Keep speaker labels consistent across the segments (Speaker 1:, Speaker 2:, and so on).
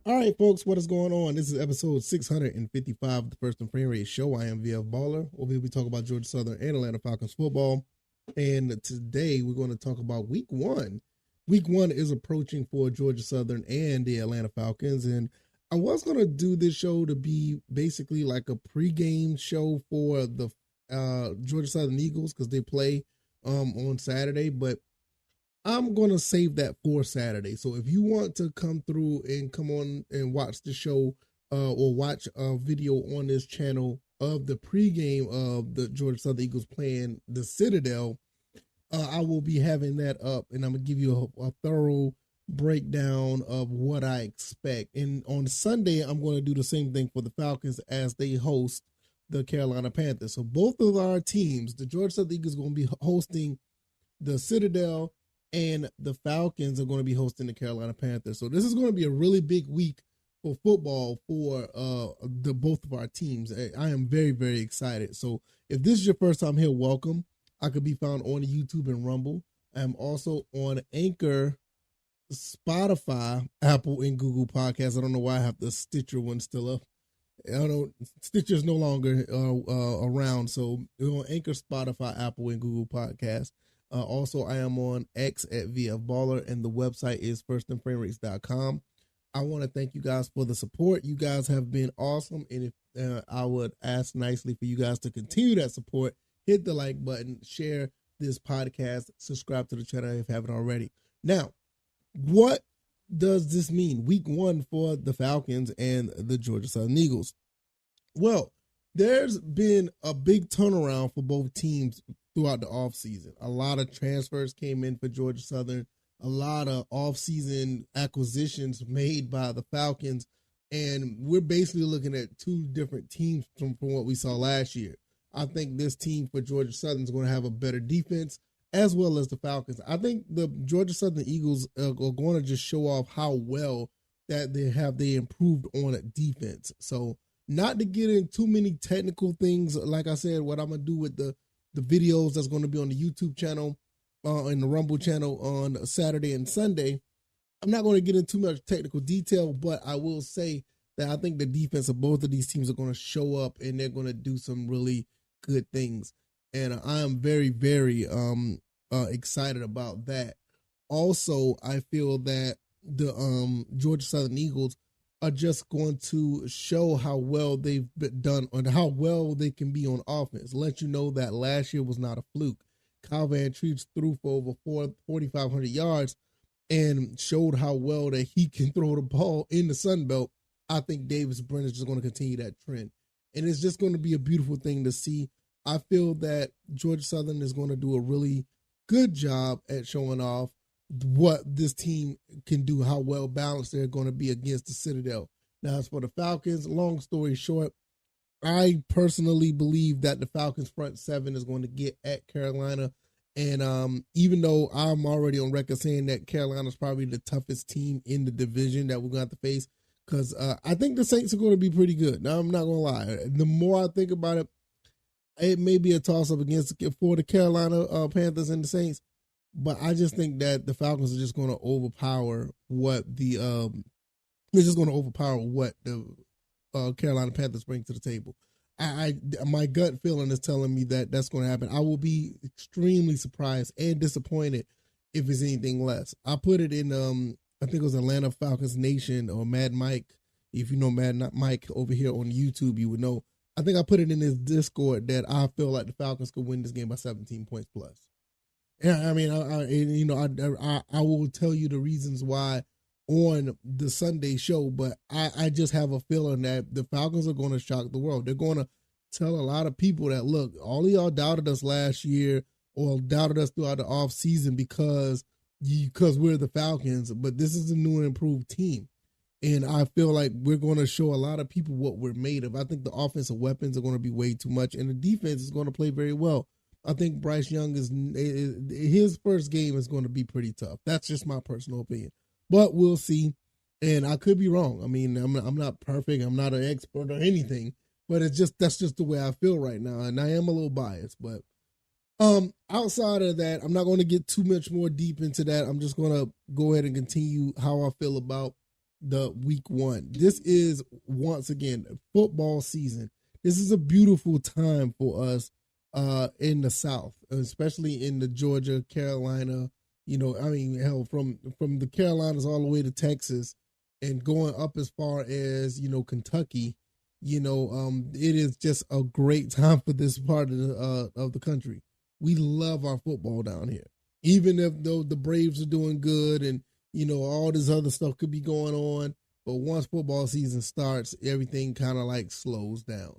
Speaker 1: All right, folks, what is going on? This is episode 655 of the First and Frame Rate Show. I am VF Baller. Over here, we talk about Georgia Southern and Atlanta Falcons football. And today, we're going to talk about week one. Week one is approaching for Georgia Southern and the Atlanta Falcons. And I was going to do this show to be basically like a pregame show for the Georgia Southern Eagles because they play on Saturday. But I'm going to save that for Saturday. So if you want to come through and come on and watch the show or watch a video on this channel of the pregame of the Georgia Southern Eagles playing the Citadel, I will be having that up and I'm going to give you a thorough breakdown of what I expect. And on Sunday, I'm going to do the same thing for the Falcons as they host the Carolina Panthers. So both of our teams, the Georgia Southern Eagles, are going to be hosting the Citadel, and the Falcons are going to be hosting the Carolina Panthers. So this is going to be a really big week for football for both of our teams. I am very, very excited. So if this is your first time here, welcome. I could be found on YouTube and Rumble. I'm also on Anchor, Spotify, Apple, and Google Podcasts. I don't know why I have the Stitcher one still up. Stitcher's no longer around. So we're on Anchor, Spotify, Apple, and Google Podcasts. Also, I am on X at VF Baller, and the website is firstandframerates.com. I want to thank you guys for the support. You guys have been awesome, and if I would ask nicely for you guys to continue that support, hit the like button, share this podcast, subscribe to the channel if you haven't already. Now, what does this mean? Week one for the Falcons and the Georgia Southern Eagles. Well, there's been a big turnaround for both teams throughout the offseason. A lot of transfers came in for Georgia Southern, a lot of offseason acquisitions made by the Falcons, and we're basically looking at two different teams from what we saw last year. I think this team for Georgia Southern is going to have a better defense as well as the Falcons. I think the Georgia Southern Eagles are going to just show off how well that they improved on defense. So not to get in too many technical things, like I said, what I'm going to do with the videos that's going to be on the YouTube channel and the Rumble channel on Saturday and Sunday. I'm not going to get into too much technical detail, but I will say that I think the defense of both of these teams are going to show up and they're going to do some really good things. And I am very, very excited about that. Also, I feel that the Georgia Southern Eagles are just going to show how well they've been done and how well they can be on offense. Let you know that last year was not a fluke. Kyle Van Treese threw for over 4,500 yards and showed how well that he can throw the ball in the Sun Belt. I think Davis Brin is just going to continue that trend. And it's just going to be a beautiful thing to see. I feel that Georgia Southern is going to do a really good job at showing off what this team can do, how well balanced they're going to be against the Citadel. Now, as for the Falcons, long story short, I personally believe that the Falcons front seven is going to get at Carolina. And even though I'm already on record saying that Carolina is probably the toughest team in the division that we're going to have to face, because I think the Saints are going to be pretty good. Now, I'm not going to lie. The more I think about it, it may be a toss-up for the Carolina Panthers and the Saints. But I just think that the Falcons are just going to overpower what the Carolina Panthers bring to the table. My gut feeling is telling me that that's going to happen. I will be extremely surprised and disappointed if it's anything less. I put it in I think it was Atlanta Falcons Nation or Mad Mike. If you know Mad Mike over here on YouTube, you would know. I think I put it in his Discord that I feel like the Falcons could win this game by 17 points plus. Yeah, I mean, I will tell you the reasons why on the Sunday show, but I just have a feeling that the Falcons are going to shock the world. They're going to tell a lot of people that, look, all of y'all doubted us last year or doubted us throughout the offseason because we're the Falcons, but this is a new and improved team. And I feel like we're going to show a lot of people what we're made of. I think the offensive weapons are going to be way too much, and the defense is going to play very well. I think Bryce Young his first game is going to be pretty tough. That's just my personal opinion, but we'll see. And I could be wrong. I mean, I'm not perfect. I'm not an expert or anything, but that's just the way I feel right now. And I am a little biased, but outside of that, I'm not going to get too much more deep into that. I'm just going to go ahead and continue how I feel about the week one. This is, once again, football season. This is a beautiful time for us in the South, especially in the Georgia, Carolina, hell, from the Carolinas all the way to Texas and going up as far as, Kentucky. It is just a great time for this part of the country. We love our football down here. Even if though the Braves are doing good and, all this other stuff could be going on. But once football season starts, everything kind of like slows down.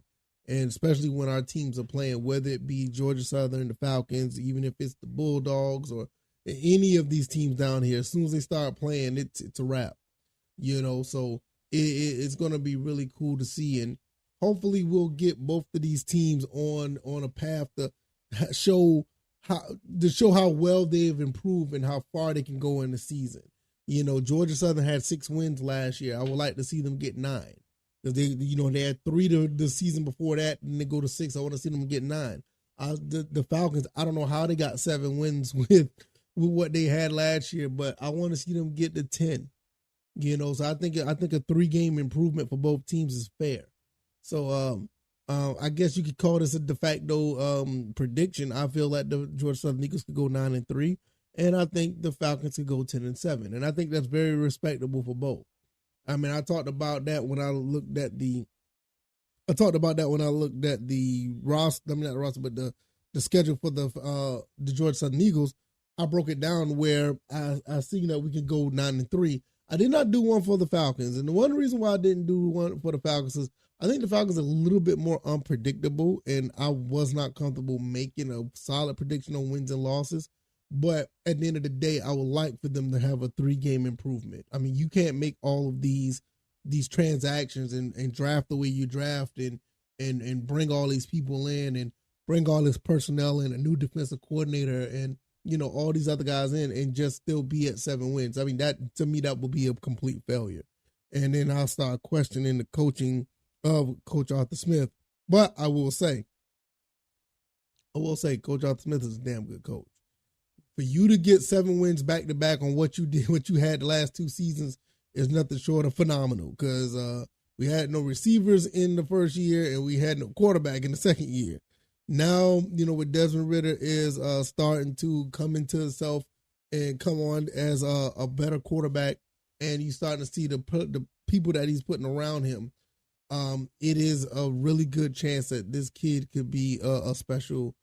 Speaker 1: And especially when our teams are playing, whether it be Georgia Southern, the Falcons, even if it's the Bulldogs or any of these teams down here, as soon as they start playing, it's a wrap. So it's going to be really cool to see. And hopefully we'll get both of these teams on a path to show how well they've improved and how far they can go in the season. Georgia Southern had 6 wins last year. I would like to see them get 9. Because they had 3 the season before that, and they go to 6. I want to see them get 9. The Falcons, I don't know how they got 7 wins with what they had last year, but I want to see them get to 10. So I think a 3-game improvement for both teams is fair. So I guess you could call this a de facto prediction. I feel like the Georgia Southern Eagles could go 9-3, and I think the Falcons could go 10-7, and I think that's very respectable for both. I mean, I talked about that when I looked at the roster. I mean, not the roster, but the schedule for the Georgia Southern Eagles. I broke it down where I seen that we can go 9-3. I did not do one for the Falcons, and the one reason why I didn't do one for the Falcons is I think the Falcons are a little bit more unpredictable, and I was not comfortable making a solid prediction on wins and losses. But at the end of the day, I would like for them to have a 3-game improvement. I mean, you can't make all of these transactions and draft the way you draft and bring all these people in and bring all this personnel in, a new defensive coordinator and, all these other guys in and just still be at 7 wins. I mean, that to me, that would be a complete failure. And then I'll start questioning the coaching of Coach Arthur Smith. But I will say Coach Arthur Smith is a damn good coach. For you to get 7 wins back to back on what you had the last 2 seasons is nothing short of phenomenal, because we had no receivers in the first year and we had no quarterback in the second year. Now, with Desmond Ridder is starting to come into himself and come on as a better quarterback, and you're starting to see the people that he's putting around him. It is a really good chance that this kid could be a special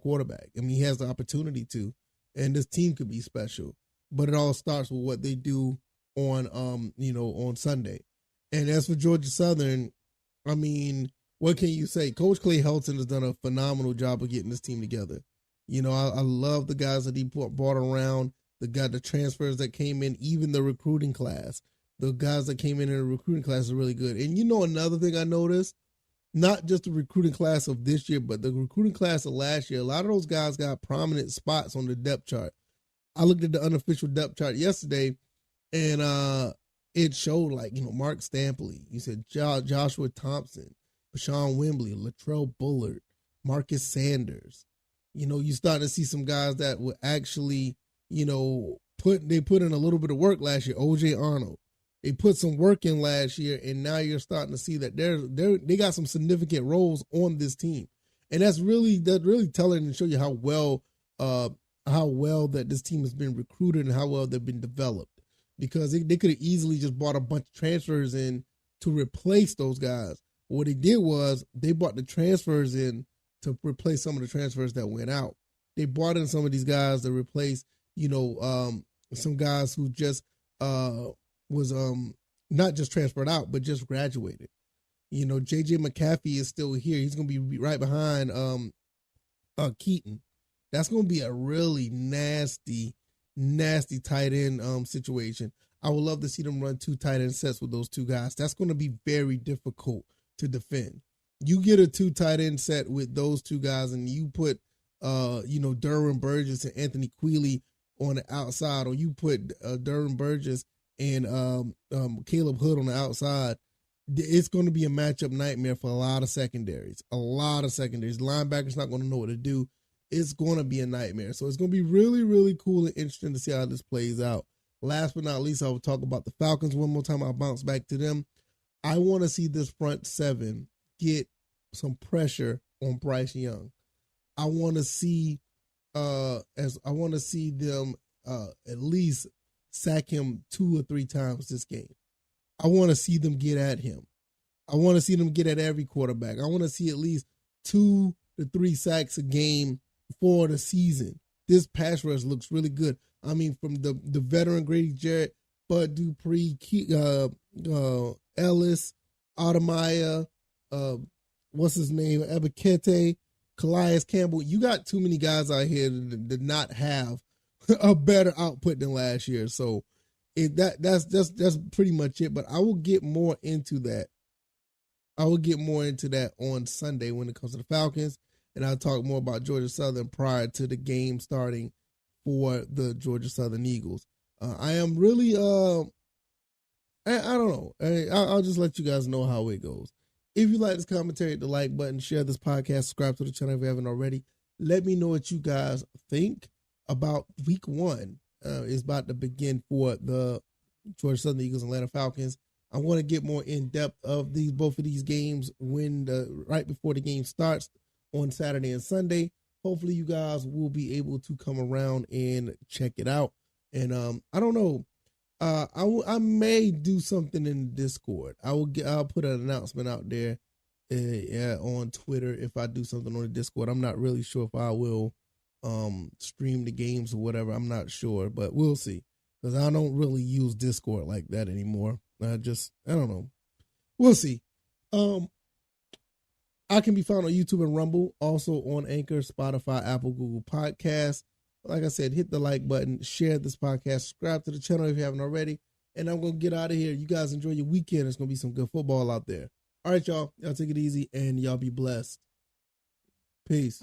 Speaker 1: quarterback. I mean, he has the opportunity to, and this team could be special, but it all starts with what they do on Sunday. And as for Georgia Southern, I mean, what can you say? Coach Clay Helton has done a phenomenal job of getting this team together. I love the guys that he brought around, the transfers that came in, even the recruiting class. The guys that came in the recruiting class are really good. And another thing I noticed, not just the recruiting class of this year, but the recruiting class of last year, a lot of those guys got prominent spots on the depth chart. I looked at the unofficial depth chart yesterday, and it showed Mark Stampley. You said Joshua Thompson, Bashawn Wembley, Latrell Bullard, Marcus Sanders. You starting to see some guys that were actually, put in a little bit of work last year. O.J. Arnold. They put some work in last year, and now you're starting to see that they got some significant roles on this team, and that's really telling and show you how well that this team has been recruited and how well they've been developed. Because they could have easily just brought a bunch of transfers in to replace those guys. But what they did was they brought the transfers in to replace some of the transfers that went out. They brought in some of these guys to replace, some guys who just was not just transferred out, but just graduated. J.J. McCaffrey is still here. He's going to be right behind Keaton. That's going to be a really nasty tight end situation. I would love to see them run 2 tight end sets with those 2 guys. That's going to be very difficult to defend. You get a 2 tight end set with those 2 guys, and you put Derwin Burgess and Anthony Quealy on the outside, or you put Derwin Burgess and Caleb Hood on the outside. It's going to be a matchup nightmare for a lot of secondaries. Linebackers not going to know what to do. It's going to be a nightmare. So it's going to be really, really cool and interesting to see how this plays out. Last but not least, I will talk about the Falcons one more time. I'll bounce back to them. I want to see this front seven get some pressure on Bryce Young. I want to see them at least sack him 2 or 3 times this game. I want to see them get at him. I want to see them get at every quarterback. I want to see at least 2 to 3 sacks a game for the season. This pass rush looks really good. I mean, from the veteran Grady Jarrett, Bud Dupree, Ellis, Ademeyer, what's his name, Ebikete, Calais Campbell. You got too many guys out here that did not have a better output than last year. So that's pretty much it. But I will get more into that. I will get more into that on Sunday when it comes to the Falcons, and I'll talk more about Georgia Southern prior to the game starting for the Georgia Southern Eagles. I am really, I don't know. I'll just let you guys know how it goes. If you like this commentary, hit the like button, share this podcast, subscribe to the channel if you haven't already. Let me know what you guys think about week 1. Is about to begin for the Georgia Southern Eagles and Atlanta Falcons. I want to get more in depth of both of these games right before the game starts on Saturday and Sunday. Hopefully you guys will be able to come around and check it out. And I don't know. I may do something in Discord. I'll put an announcement out there on Twitter if I do something on the Discord. I'm not really sure if I will stream the games or whatever. I'm not sure, but we'll see. Because I don't really use Discord like that anymore. I don't know. We'll see. I can be found on YouTube and Rumble, also on Anchor, Spotify, Apple, Google Podcasts. Like I said, hit the like button, share this podcast, subscribe to the channel if you haven't already, and I'm going to get out of here. You guys enjoy your weekend. There's going to be some good football out there. All right, y'all. Y'all take it easy, and y'all be blessed. Peace.